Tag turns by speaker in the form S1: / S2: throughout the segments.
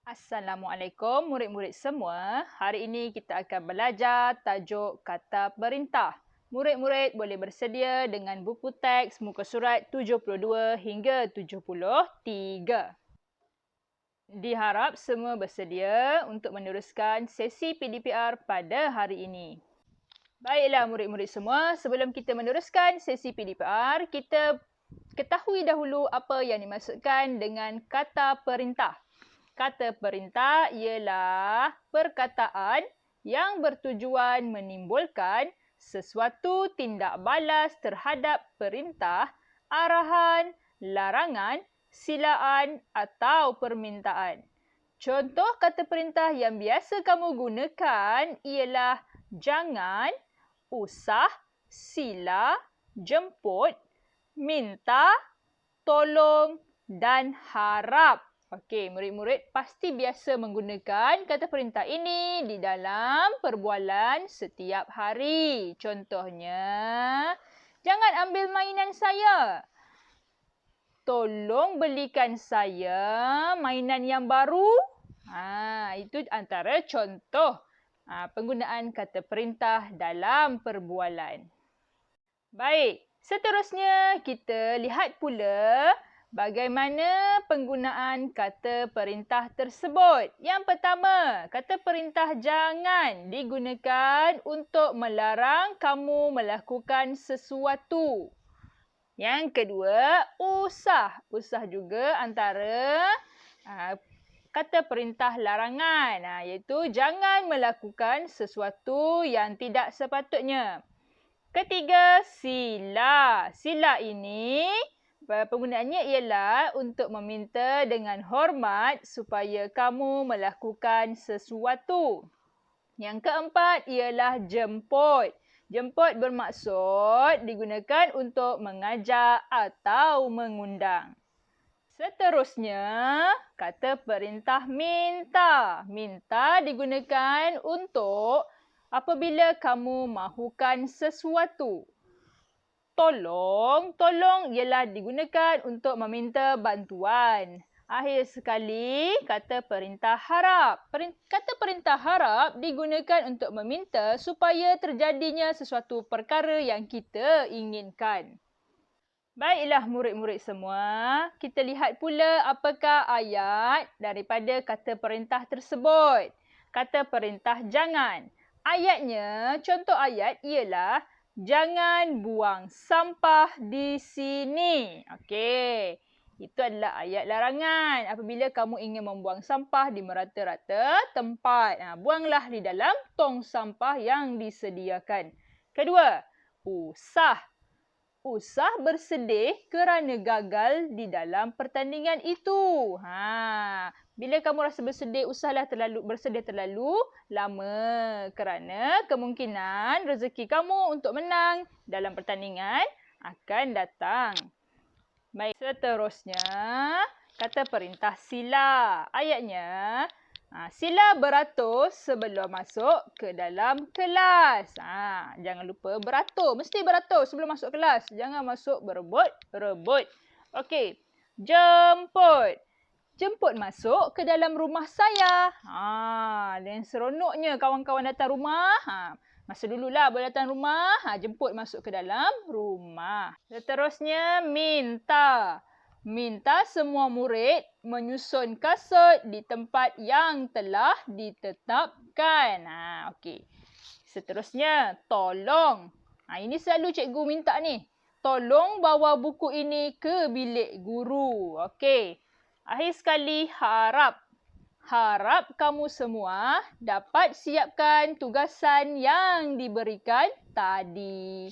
S1: Assalamualaikum murid-murid semua. Hari ini kita akan belajar tajuk kata perintah. Murid-murid boleh bersedia dengan buku teks muka surat 72 hingga 73. Diharap semua bersedia untuk meneruskan sesi PDPR pada hari ini. Baiklah murid-murid semua, sebelum kita meneruskan sesi PDPR, kita ketahui dahulu apa yang dimaksudkan dengan kata perintah. Kata perintah ialah perkataan yang bertujuan menimbulkan sesuatu tindak balas terhadap perintah, arahan, larangan, silaan atau permintaan. Contoh kata perintah yang biasa kamu gunakan ialah jangan, usah, sila, jemput, minta, tolong dan harap. Okey, murid-murid pasti biasa menggunakan kata perintah ini di dalam perbualan setiap hari. Contohnya, jangan ambil mainan saya. Tolong belikan saya mainan yang baru. Itu antara contoh penggunaan kata perintah dalam perbualan. Baik, seterusnya kita lihat pula bagaimana penggunaan kata perintah tersebut. Yang pertama, kata perintah jangan digunakan untuk melarang kamu melakukan sesuatu. Yang kedua, usah. Usah juga antara kata perintah larangan, iaitu jangan melakukan sesuatu yang tidak sepatutnya. Ketiga, sila. Sila ini penggunaannya ialah untuk meminta dengan hormat supaya kamu melakukan sesuatu. Yang keempat ialah jemput. Jemput bermaksud digunakan untuk mengajak atau mengundang. Seterusnya, kata perintah minta. Minta digunakan untuk apabila kamu mahukan sesuatu. Tolong ialah digunakan untuk meminta bantuan. Akhir sekali, kata perintah harap. Kata perintah harap digunakan untuk meminta supaya terjadinya sesuatu perkara yang kita inginkan. Baiklah murid-murid semua, kita lihat pula apakah ayat daripada kata perintah tersebut. Kata perintah jangan. Ayatnya, contoh ayat ialah jangan buang sampah di sini. Okey. Itu adalah ayat larangan. Apabila kamu ingin membuang sampah di merata-rata tempat, buanglah di dalam tong sampah yang disediakan. Kedua, usah. Usah bersedih kerana gagal di dalam pertandingan itu. Bila kamu rasa bersedih, usahlah bersedih terlalu lama kerana kemungkinan rezeki kamu untuk menang dalam pertandingan akan datang. Baik, seterusnya kata perintah sila. Ayatnya, sila beratur sebelum masuk ke dalam kelas. Jangan lupa beratur. Mesti beratur sebelum masuk kelas. Jangan masuk berebut-rebut. Okey. Jemput. Jemput masuk ke dalam rumah saya. Dan seronoknya kawan-kawan datang rumah. Masa dululah boleh datang rumah. Jemput masuk ke dalam rumah. Seterusnya, minta. Minta semua murid menyusun kasut di tempat yang telah ditetapkan. Okey. Seterusnya, tolong. Ini selalu cikgu minta ni. Tolong bawa buku ini ke bilik guru. Okey. Akhir sekali, harap. Harap kamu semua dapat siapkan tugasan yang diberikan tadi.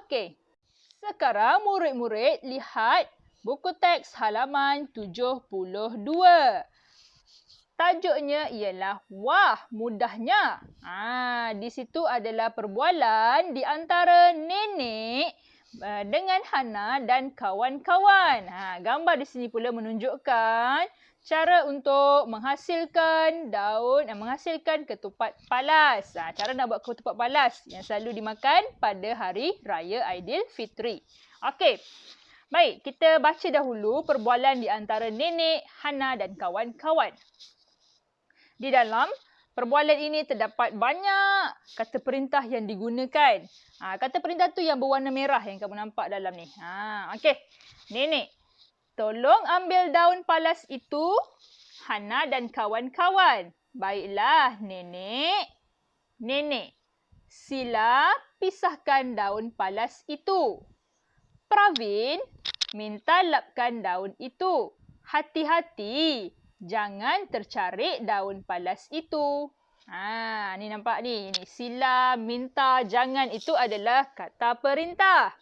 S1: Okey. Sekarang murid-murid lihat buku teks halaman 72. Tajuknya ialah wah mudahnya. Di situ adalah perbualan di antara nenek dengan Hana dan kawan-kawan. Gambar di sini pula menunjukkan cara untuk menghasilkan menghasilkan ketupat palas. Cara nak buat ketupat palas yang selalu dimakan pada hari raya Aidilfitri. Okey. Baik, kita baca dahulu perbualan di antara nenek, Hana dan kawan-kawan. Di dalam perbualan ini terdapat banyak kata perintah yang digunakan. Kata perintah tu yang berwarna merah yang kamu nampak dalam ni. Okey. Nenek, tolong ambil daun palas itu, Hana dan kawan-kawan. Baiklah, Nenek. Nenek, sila pisahkan daun palas itu. Pravin, minta lapkan daun itu. Hati-hati, jangan tercarik daun palas itu. Ni nampak ni. Sila, minta, jangan itu adalah kata perintah.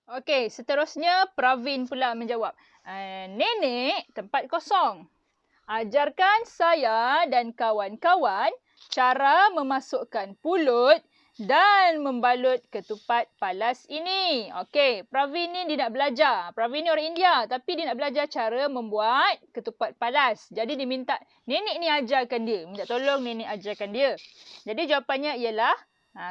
S1: Okey, seterusnya Pravin pula menjawab. Nenek, tempat kosong. Ajarkan saya dan kawan-kawan cara memasukkan pulut dan membalut ketupat palas ini. Okey, Pravin ni dia nak belajar. Pravin ni orang India tapi dia nak belajar cara membuat ketupat palas. Jadi dia minta nenek ni ajarkan dia. Minta tolong nenek ajarkan dia. Jadi jawapannya ialah,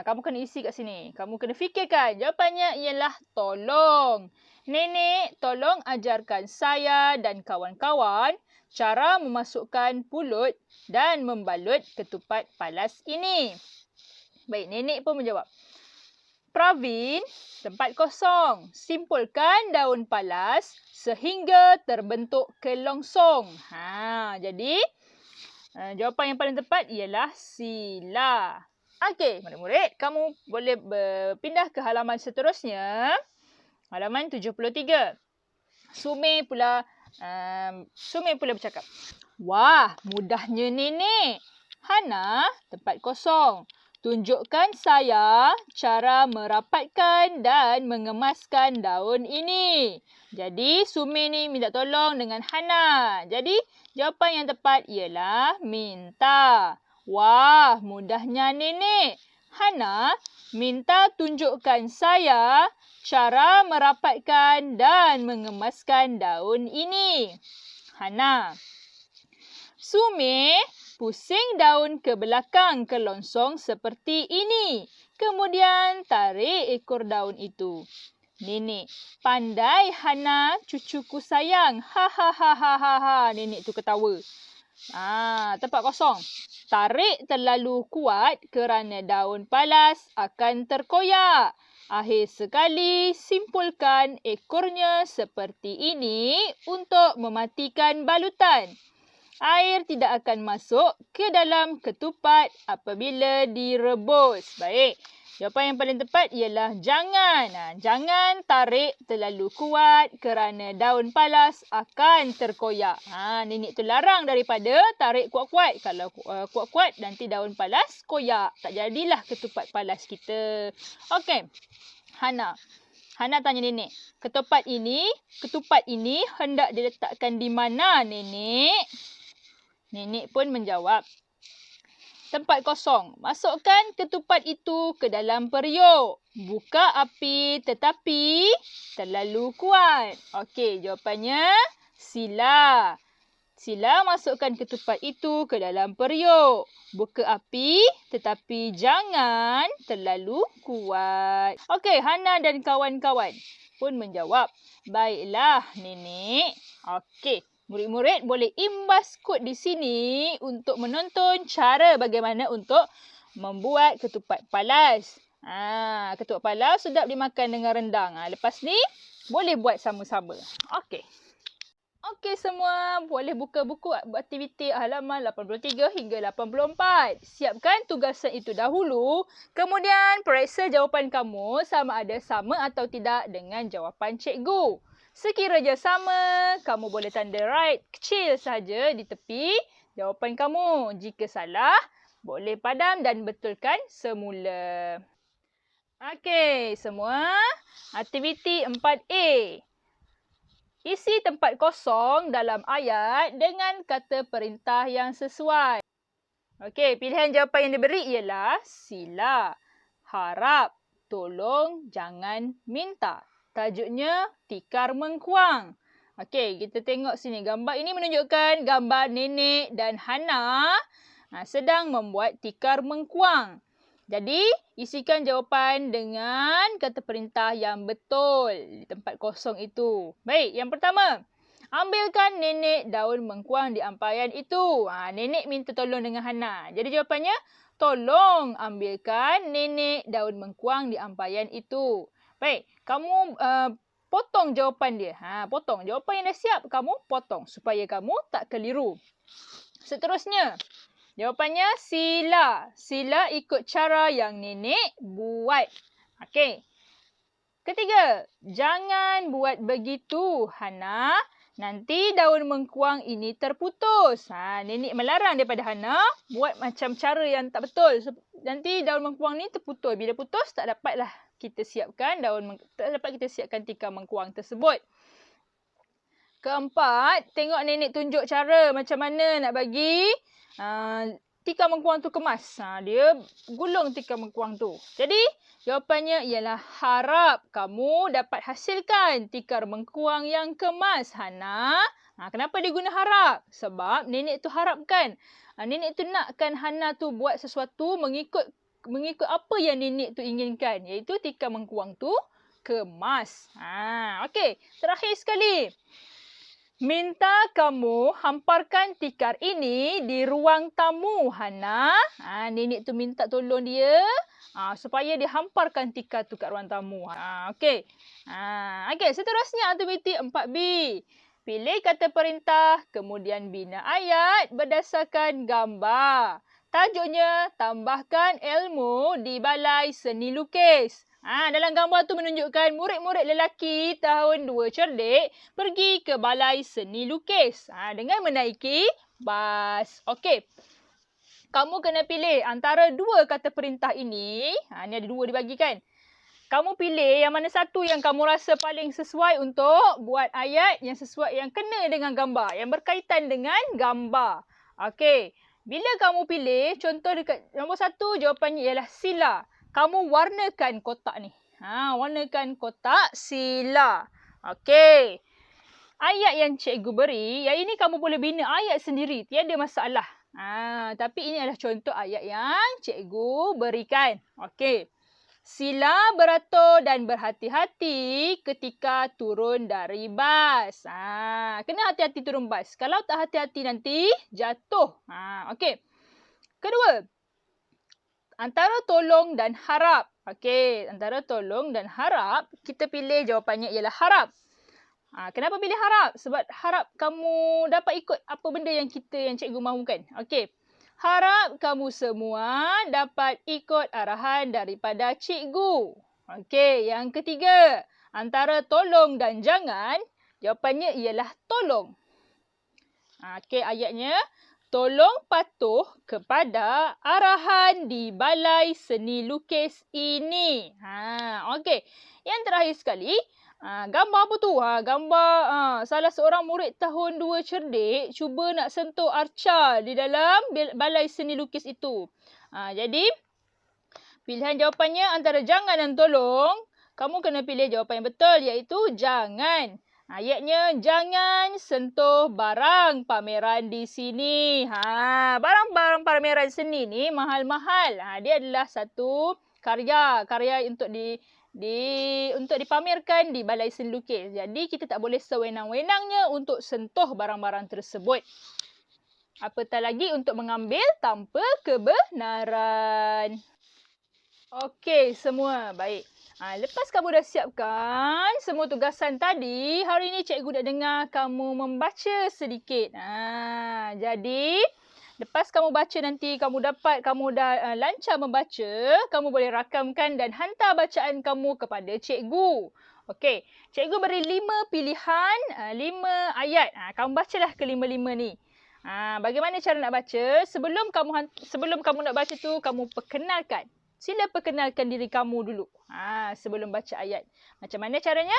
S1: kamu kena isi kat sini. Kamu kena fikirkan. Jawapannya ialah tolong. Nenek, tolong ajarkan saya dan kawan-kawan cara memasukkan pulut dan membalut ketupat palas ini. Baik, nenek pun menjawab. Pravin, tempat kosong. Simpulkan daun palas sehingga terbentuk kelongsong. Jadi, jawapan yang paling tepat ialah sila. Okey, murid-murid, kamu boleh berpindah ke halaman seterusnya. Halaman 73. Sumeh pula bercakap. Wah, mudahnya nenek. Hana, tempat kosong. Tunjukkan saya cara merapatkan dan mengemaskan daun ini. Jadi, Sumeh ni minta tolong dengan Hana. Jadi, jawapan yang tepat ialah minta. Wah, mudahnya nenek. Hana, minta tunjukkan saya cara merapatkan dan mengemaskan daun ini. Hana. Sumeh, pusing daun ke belakang kelongsong seperti ini. Kemudian tarik ekor daun itu. Nenek, pandai Hana, cucuku sayang. Ha. Nenek tu ketawa. Tempat kosong. Tarik terlalu kuat kerana daun palas akan terkoyak. Akhir sekali, simpulkan ekornya seperti ini untuk mematikan balutan. Air tidak akan masuk ke dalam ketupat apabila direbus. Baik, jawapan yang paling tepat ialah jangan. Jangan tarik terlalu kuat kerana daun palas akan terkoyak. Nenek tu larang daripada tarik kuat-kuat. Kalau kuat-kuat, nanti daun palas koyak. Tak jadilah ketupat palas kita. Okey. Hana tanya nenek, ketupat ini hendak diletakkan di mana, nenek? Nenek pun menjawab, tempat kosong. Masukkan ketupat itu ke dalam periuk. Buka api tetapi terlalu kuat. Okey, jawapannya sila. Sila masukkan ketupat itu ke dalam periuk. Buka api tetapi jangan terlalu kuat. Okey, Hana dan kawan-kawan pun menjawab. Baiklah, nenek. Okey, murid-murid boleh imbas kod di sini untuk menonton cara bagaimana untuk membuat ketupat palas. Ketupat palas sedap dimakan dengan rendang. Lepas ni boleh buat sama-sama. Okey. Okey semua, boleh buka buku aktiviti halaman 83 hingga 84. Siapkan tugasan itu dahulu, kemudian periksa jawapan kamu sama ada sama atau tidak dengan jawapan cikgu. Sekiranya sama, kamu boleh tanda right kecil saja di tepi jawapan kamu. Jika salah, boleh padam dan betulkan semula. Okey semua, aktiviti 4A. Isi tempat kosong dalam ayat dengan kata perintah yang sesuai. Okey, pilihan jawapan yang diberi ialah sila, harap, tolong, jangan, minta. Tajuknya tikar mengkuang. Okey, kita tengok sini. Gambar ini menunjukkan gambar nenek dan Hana sedang membuat tikar mengkuang. Jadi, isikan jawapan dengan kata perintah yang betul di tempat kosong itu. Baik, yang pertama. Ambilkan nenek daun mengkuang di ampaian itu. Nenek minta tolong dengan Hana. Jadi jawapannya, tolong ambilkan nenek daun mengkuang di ampaian itu. Baik, kamu potong jawapan dia. Potong. Jawapan yang dah siap, kamu potong supaya kamu tak keliru. Seterusnya, jawapannya sila. Sila ikut cara yang nenek buat. Okey. Ketiga, jangan buat begitu, Hana. Nanti daun mengkuang ini terputus. Nenek melarang daripada Hana buat macam cara yang tak betul. Nanti daun mengkuang ni terputus. Bila putus, tak dapat kita siapkan tikar mengkuang tersebut. Keempat, tengok nenek tunjuk cara macam mana nak bagi tikar mengkuang tu kemas. Dia gulung tikar mengkuang tu. Jadi, jawapannya ialah harap kamu dapat hasilkan tikar mengkuang yang kemas, Hana. Kenapa dia guna harap? Sebab nenek tu harapkan. Nenek tu nakkan Hana tu buat sesuatu mengikut apa yang nenek tu inginkan. Iaitu tikar mengkuang tu kemas. Okey, terakhir sekali. Minta kamu hamparkan tikar ini di ruang tamu, Hana. Nenek tu minta tolong dia supaya dia hamparkan tikar tu kat ruang tamu. Okey. Okey, seterusnya aktiviti 4B. Pilih kata perintah, kemudian bina ayat berdasarkan gambar. Tajuknya, tambahkan ilmu di Balai Seni Lukis. Dalam gambar tu menunjukkan murid-murid lelaki tahun 2 cerdik pergi ke Balai Seni Lukis dengan menaiki bas. Okey. Kamu kena pilih antara dua kata perintah ini. Ni ada dua dibagikan. Kamu pilih yang mana satu yang kamu rasa paling sesuai untuk buat ayat yang sesuai, yang kena dengan gambar, yang berkaitan dengan gambar. Okey. Bila kamu pilih, contoh dekat nombor 1, jawapannya ialah sila. Kamu warnakan kotak ni. Warnakan kotak sila. Okey. Ayat yang cikgu beri, yang ini kamu boleh bina ayat sendiri. Tiada masalah. Tapi ini adalah contoh ayat yang cikgu berikan. Okey. Sila beratur dan berhati-hati ketika turun dari bas. Kena hati-hati turun bas. Kalau tak hati-hati nanti jatuh. Okey. Kedua, antara tolong dan harap. Okey, antara tolong dan harap, kita pilih jawapannya ialah harap. Kenapa pilih harap? Sebab harap kamu dapat ikut apa benda yang cikgu mahukan. Okey. Harap kamu semua dapat ikut arahan daripada cikgu. Okey, yang ketiga, antara tolong dan jangan, jawapannya ialah tolong. Okey, ayatnya, tolong patuh kepada arahan di Balai Seni Lukis ini. Okey, yang terakhir sekali, gambar apa tu? Gambar salah seorang murid tahun 2 cerdik cuba nak sentuh arca di dalam Balai Seni Lukis itu. Jadi, pilihan jawapannya antara jangan dan tolong. Kamu kena pilih jawapan yang betul, iaitu jangan. Ayatnya, jangan sentuh barang pameran di sini. Barang-barang pameran seni ni mahal-mahal. Dia adalah satu karya untuk untuk dipamerkan di Balai Seni Lukis. Jadi, kita tak boleh sewenang-wenangnya untuk sentuh barang-barang tersebut. Apatah lagi untuk mengambil tanpa kebenaran. Okey, semua. Baik. Lepas kamu dah siapkan semua tugasan tadi, hari ini cikgu dah dengar kamu membaca sedikit. Jadi, lepas kamu baca nanti, kamu dah lancar membaca, kamu boleh rakamkan dan hantar bacaan kamu kepada cikgu. Okey, cikgu beri 5 pilihan, 5 ayat. Kamu bacalah ke-5 ni. Bagaimana cara nak baca? Sebelum kamu nak baca tu, kamu perkenalkan. Sila perkenalkan diri kamu dulu. Sebelum baca ayat. Macam mana caranya?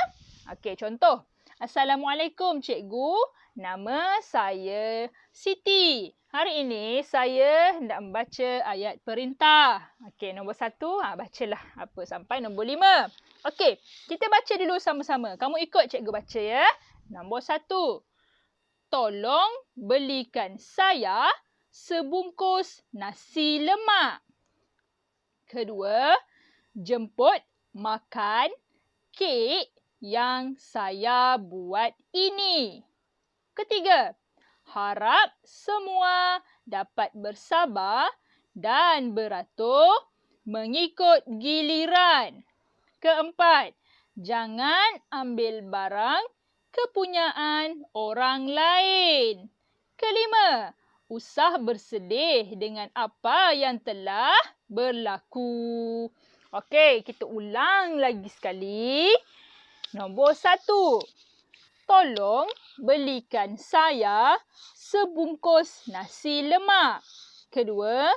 S1: Okey, contoh. Assalamualaikum cikgu. Nama saya Siti. Hari ini saya hendak membaca ayat perintah. Okey, nombor 1, bacalah apa sampai nombor 5. Okey, kita baca dulu sama-sama. Kamu ikut cikgu baca ya. Nombor 1. Tolong belikan saya sebungkus nasi lemak. Kedua, jemput makan kek yang saya buat ini. Ketiga, harap semua dapat bersabar dan beratur mengikut giliran. Keempat, jangan ambil barang kepunyaan orang lain. Kelima, usah bersedih dengan apa yang telah berlaku. Okey, kita ulang lagi sekali. Nombor 1. Tolong belikan saya sebungkus nasi lemak. Kedua,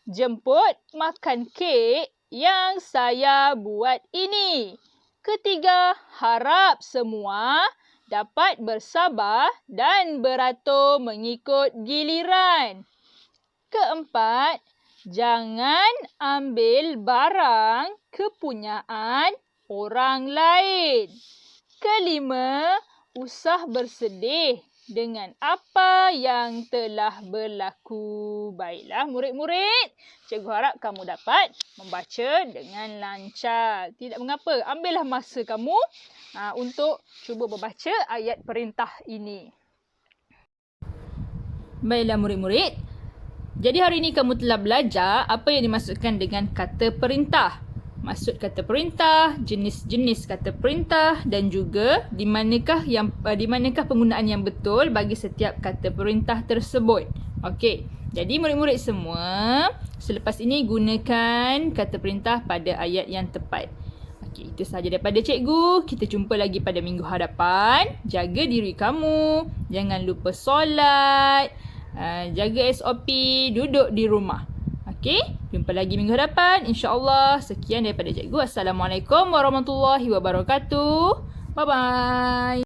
S1: jemput makan kek yang saya buat ini. Ketiga, harap semua dapat bersabar dan beratur mengikut giliran. Keempat, jangan ambil barang kepunyaan orang lain. Kelima, usah bersedih dengan apa yang telah berlaku. Baiklah murid-murid, cikgu harap kamu dapat membaca dengan lancar. Tidak mengapa, ambillah masa kamu untuk cuba membaca ayat perintah ini. Baiklah murid-murid, jadi hari ini kamu telah belajar apa yang dimaksudkan dengan kata perintah. Maksud kata perintah, jenis-jenis kata perintah dan juga di manakah penggunaan yang betul bagi setiap kata perintah tersebut. Okey. Jadi murid-murid semua, selepas ini gunakan kata perintah pada ayat yang tepat. Okey, itu sahaja daripada cikgu. Kita jumpa lagi pada minggu hadapan. Jaga diri kamu, jangan lupa solat, jaga SOP, duduk di rumah. Okey, jumpa lagi minggu hadapan insya-Allah. Sekian daripada cikgu. Assalamualaikum warahmatullahi wabarakatuh. Bye bye.